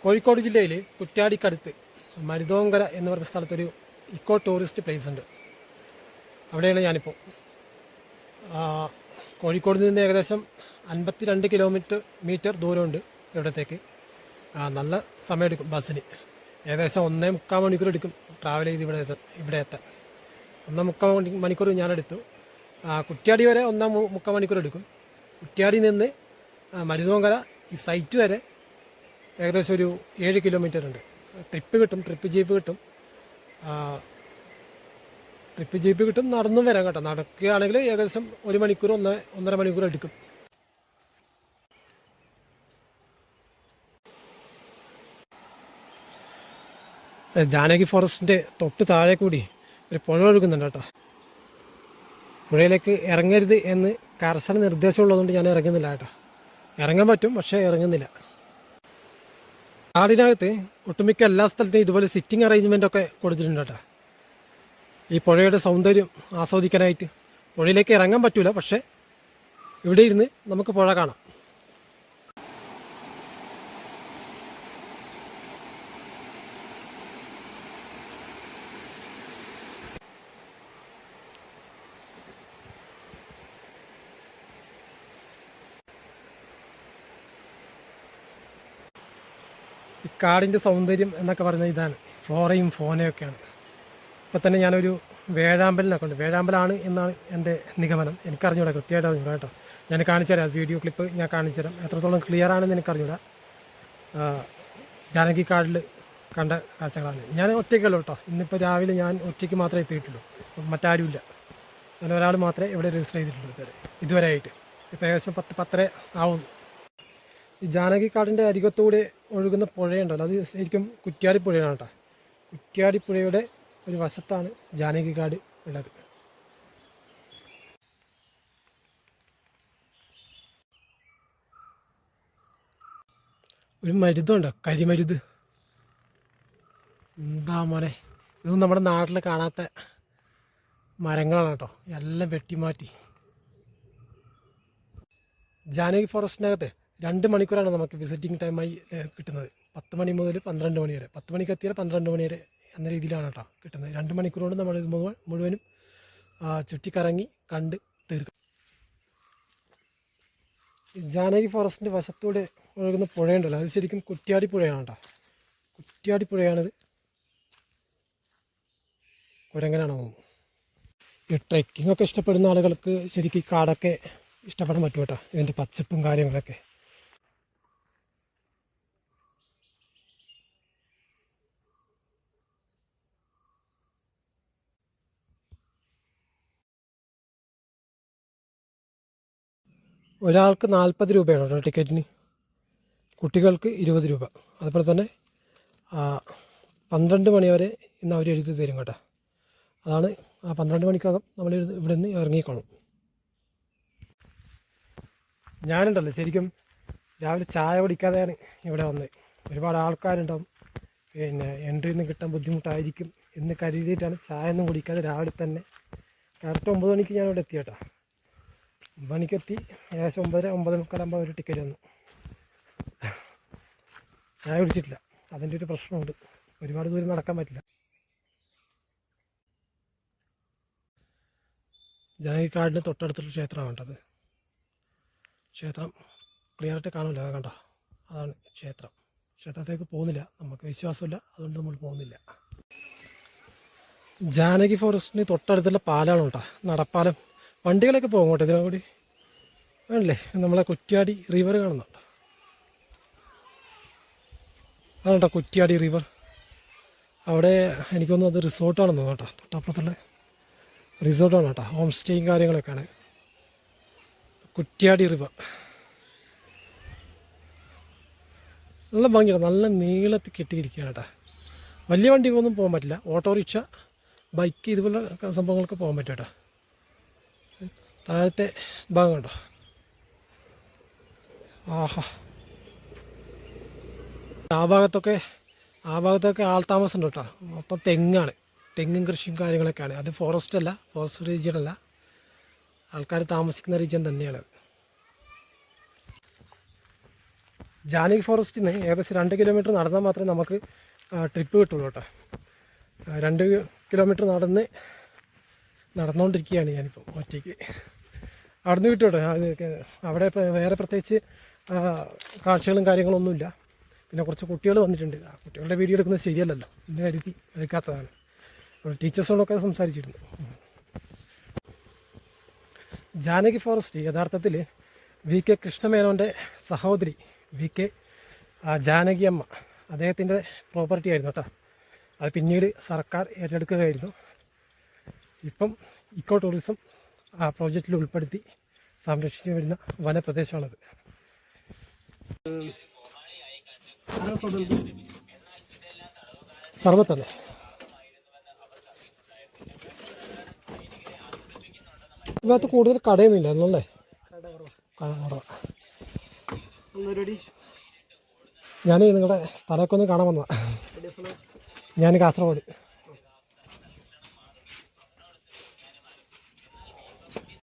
കോഴിക്കോട് ജില്ലയിൽ കുറ്റ്യാടിക്കടുത്ത് മരുതോങ്കര എന്ന് പറയുന്ന സ്ഥലത്തൊരു ഇക്കോ ടൂറിസ്റ്റ് പ്ലേസ് ഉണ്ട്. അവിടെയാണ് ഞാനിപ്പോൾ. കോഴിക്കോട് നിന്ന് ഏകദേശം 52 കിലോമീറ്റർ ദൂരമുണ്ട് ഇവിടത്തേക്ക്. നല്ല സമയമെടുക്കും ബസ്സിന്. ഏകദേശം 1.25 മണിക്കൂർ എടുക്കും ട്രാവൽ ചെയ്ത് ഇവിടെ എത്താൻ. 1.25 മണിക്കൂർ ഞാനെടുത്തു. കുറ്റ്യാടി വരെ 1.25 മണിക്കൂർ എടുക്കും. കുറ്റ്യാടി നിന്ന് മരുതോങ്കര ഈ സൈറ്റ് വരെ ഏകദേശം ഒരു 7 കിലോമീറ്റർ ഉണ്ട്. ട്രിപ്പ് ജീപ്പ് കിട്ടും. നടന്നും വരാം കേട്ടോ. നടക്കുകയാണെങ്കിൽ ഏകദേശം 1 മണിക്കൂർ 1.5 മണിക്കൂർ എടുക്കും. ജാനകി ഫോറസ്റ്റിൻ്റെ തൊട്ട് താഴെ കൂടി ഒരു പുഴ ഒഴുകുന്നുണ്ട് കേട്ടോ. പുഴയിലേക്ക് ഇറങ്ങരുത് എന്ന് കർശന നിർദ്ദേശമുള്ളതുകൊണ്ട് ഞാൻ ഇറങ്ങുന്നില്ല കേട്ടോ. ഇറങ്ങാൻ പറ്റും, പക്ഷേ ഇറങ്ങുന്നില്ല. കാടിനകത്ത് ഒട്ടുമിക്ക എല്ലാ സ്ഥലത്തും ഇതുപോലെ സിറ്റിംഗ് അറേഞ്ച്മെൻ്റ് ഒക്കെ കൊടുത്തിട്ടുണ്ട് കേട്ടോ. ഈ പുഴയുടെ സൗന്ദര്യം ആസ്വദിക്കാനായിട്ട്. പുഴയിലേക്ക് ഇറങ്ങാൻ പറ്റൂല, പക്ഷേ ഇവിടെ ഇരുന്ന് നമുക്ക് പുഴ കാണാം. ഈ കാടിൻ്റെ സൗന്ദര്യം എന്നൊക്കെ പറയുന്നത് ഇതാണ്. ഫ്ലോറയും ഫോനയൊക്കെയാണ്. ഇപ്പം തന്നെ ഞാനൊരു വേഴാമ്പലിനൊക്കെ ഉണ്ട്. വേഴാമ്പലാണ് എന്നാണ് എൻ്റെ നിഗമനം. എനിക്കറിഞ്ഞൂടാ, കൃത്യമായിട്ട് അറിഞ്ഞൂടാ കേട്ടോ. ഞാൻ കാണിച്ചു തരാം. വീഡിയോ ക്ലിപ്പ് ഞാൻ കാണിച്ചു തരാം. എത്രത്തോളം ക്ലിയർ ആണെന്ന് എനിക്കറിഞ്ഞൂടാ. ജാനകി കാടിൽ കണ്ട കാഴ്ചകളാണ്. ഞാൻ ഒറ്റയ്ക്കുള്ളൂ കേട്ടോ. ഇന്നിപ്പോൾ രാവിലെ ഞാൻ ഒറ്റയ്ക്ക് മാത്രമേ എത്തിയിട്ടുള്ളൂ. മറ്റാരുമില്ല. ഞാൻ ഒരാൾ മാത്രമേ ഇവിടെ രജിസ്റ്റർ ചെയ്തിട്ടുള്ളൂ ഇതുവരെ ആയിട്ട്. ഇപ്പോൾ ഏകദേശം 10-10:30 ആവുന്നു. ഈ ജാനകി കാടിൻ്റെ അരികത്തൂടെ ഒഴുകുന്ന പുഴയുണ്ടല്ലോ, അത് ശരിക്കും കുറ്റ്യാടി പുഴയാണ് കേട്ടോ. കുറ്റ്യാടി പുഴയുടെ ഒരു വശത്താണ് ജാനകി കാട് ഉള്ളത്. ഒരു മരുതുണ്ടോ, കരിമരുത്. എന്താ മോനെ, ഇതൊന്നും നമ്മുടെ നാട്ടിൽ കാണാത്ത മരങ്ങളാണ് കേട്ടോ. എല്ലാം വെട്ടിമാറ്റി. ജാനകി ഫോറസ്റ്റിനകത്ത് 2 മണിക്കൂറാണ് നമുക്ക് വിസിറ്റിംഗ് ടൈമായി കിട്ടുന്നത്. 10 മണി മുതൽ 12 മണി വരെ. 10 മണിക്ക് എത്തിയാൽ 12 മണി വരെ എന്ന രീതിയിലാണ് കേട്ടോ കിട്ടുന്നത്. 2 മണിക്കൂർ കൊണ്ട് നമ്മൾ മുഴുവനും ചുറ്റിക്കറങ്ങി കണ്ട് തീർക്കും. ജാനകി ഫോറസ്റ്റിൻ്റെ വശത്തൂടെ ഒഴുകുന്ന പുഴയുണ്ടല്ലോ, അത് ശരിക്കും കുറ്റ്യാടി പുഴയാണ് കേട്ടോ. കുറ്റ്യാടി പുഴയാണിത്. കുരങ്ങനാണോ? ഈ ട്രെക്കിംഗ് ഒക്കെ ഇഷ്ടപ്പെടുന്ന ആളുകൾക്ക് ശരിക്കും ഈ കാടൊക്കെ ഇഷ്ടപ്പെടാൻ പറ്റും കേട്ടോ. ഇതിൻ്റെ പച്ചപ്പും കാര്യങ്ങളൊക്കെ. ഒരാൾക്ക് 40 രൂപയാണ് കേട്ടോ ടിക്കറ്റിന്. കുട്ടികൾക്ക് 20 രൂപ. അതുപോലെ തന്നെ 12 മണി വരെ ഇന്ന് അവർ എഴുതി തരും കേട്ടോ. അതാണ് 12 മണിക്കകം നമ്മൾ ഇവിടെ നിന്ന് ഇറങ്ങിക്കോളും. ഞാനുണ്ടല്ലോ ശരിക്കും രാവിലെ ചായ കുടിക്കാതെയാണ് ഇവിടെ വന്നത്. ഒരുപാട് ആൾക്കാരുണ്ടാവും, പിന്നെ എൻട്രി ഒന്നും കിട്ടാൻ ബുദ്ധിമുട്ടായിരിക്കും എന്ന് കരുതിയിട്ടാണ് ചായ ഒന്നും കുടിക്കാതെ രാവിലെ തന്നെ കറക്റ്റ് 9 മണിക്ക് ഞാനിവിടെ എത്തി കേട്ടോ. 9 മണിക്കെത്തി. ഏകദേശം 9:45 ഒരു ടിക്കറ്റ് വന്നു. ചായ കുടിച്ചിട്ടില്ല. അതിൻ്റെ ഒരു പ്രശ്നമുണ്ട്. ഒരുപാട് ദൂരം നടക്കാൻ പറ്റില്ല. ജാനകി കാടിന് തൊട്ടടുത്തുള്ള ക്ഷേത്രമാണ് കേട്ടത്. ക്ഷേത്രം ക്ലിയറായിട്ട് കാണില്ല, കണ്ടോ? അതാണ് ക്ഷേത്രം. ക്ഷേത്രത്തേക്ക് പോകുന്നില്ല, നമുക്ക് വിശ്വാസമില്ല, അതുകൊണ്ട് നമ്മൾ പോകുന്നില്ല. ജാനകി ഫോറസ്റ്റിന് തൊട്ടടുത്തുള്ള പാലമാണ് കേട്ടോ, നടപ്പാലം. വണ്ടികളൊക്കെ പോകും കേട്ടോ ഇതിനെ കൂടി. ആണല്ലേ, നമ്മളെ കുറ്റ്യാടി റിവർ കാണുന്നുണ്ടോ? അതാണ് കേട്ടോ കുറ്റ്യാടി റിവർ. അവിടെ എനിക്ക് തോന്നുന്നു അത് റിസോർട്ടാണെന്ന് തോന്നുന്നു കേട്ടോ. തൊട്ടപ്പുറത്തുള്ള റിസോർട്ടാണ് കേട്ടോ. ഹോം സ്റ്റേയും കാര്യങ്ങളൊക്കെയാണ്. കുറ്റ്യാടി റിവർ നല്ല ഭംഗിയാണ്. നല്ല നീളത്തിൽ കെട്ടിയിരിക്കുകയാണ് കേട്ടോ. വലിയ വണ്ടിക്കൊന്നും പോകാൻ പറ്റില്ല. ഓട്ടോറിക്ഷ, ബൈക്ക്, ഇതുപോലെ സംഭവങ്ങൾക്ക് പോകാൻ പറ്റും കേട്ടോ. താഴത്തെ ഭാഗം കണ്ടോ? ആഹാ, ആ ഭാഗത്തൊക്കെ ആൾതാമസം ഉണ്ട് കേട്ടോ. അപ്പം തെങ്ങാണ്, തെങ്ങും കൃഷിയും കാര്യങ്ങളൊക്കെയാണ്. അത് ഫോറസ്റ്റ് അല്ല, ഫോറസ്റ്റ് റീജിയൻ അല്ല, ആൾക്കാർ താമസിക്കുന്ന റീജിയൻ തന്നെയാണ്. ജാനകി ഫോറസ്റ്റിൽ നിന്ന് ഏകദേശം 2 കിലോമീറ്റർ നടന്നാൽ മാത്രമേ നമുക്ക് ട്രിപ്പ് കിട്ടുള്ളൂ കേട്ടോ. 2 കിലോമീറ്റർ നടന്നുകൊണ്ടിരിക്കുകയാണ് ഞാനിപ്പോൾ ഒറ്റയ്ക്ക്. അവിടുന്ന് കിട്ടും കേട്ടോ. അവിടെ വേറെ പ്രത്യേകിച്ച് കാഴ്ചകളും കാര്യങ്ങളൊന്നുമില്ല. പിന്നെ കുറച്ച് കുട്ടികൾ വന്നിട്ടുണ്ട്. ആ കുട്ടികളുടെ വീഡിയോ എടുക്കുന്നത് ശരിയല്ലല്ലോ എന്ന് കരുതി എടുക്കാത്തതാണ്. ടീച്ചേഴ്സോടൊക്കെ സംസാരിച്ചിരുന്നു. ജാനകി ഫോറസ്റ്റ് യഥാർത്ഥത്തിൽ വി കെ കൃഷ്ണമേനോൻ്റെ സഹോദരി വി.കെ. ജാനകി അമ്മ, അദ്ദേഹത്തിൻ്റെ പ്രോപ്പർട്ടി ആയിരുന്നു കേട്ടോ. അത് പിന്നീട് സർക്കാർ ഏറ്റെടുക്കുകയായിരുന്നു. ഇപ്പം ഇക്കോ ടൂറിസം ആ പ്രോജക്റ്റിൽ ഉൾപ്പെടുത്തി സംരക്ഷിച്ചു വരുന്ന വനപ്രദേശമാണത്. സർവത്തന്നെ ഇതിനകത്ത് കൂടുതൽ കടയൊന്നും ഇല്ല എന്നല്ലേ? ഞാൻ നിങ്ങളുടെ സ്ഥലമൊക്കെ ഒന്ന് കാണാൻ വന്നതാണ്. ഞാൻ കാസർഗോഡ്.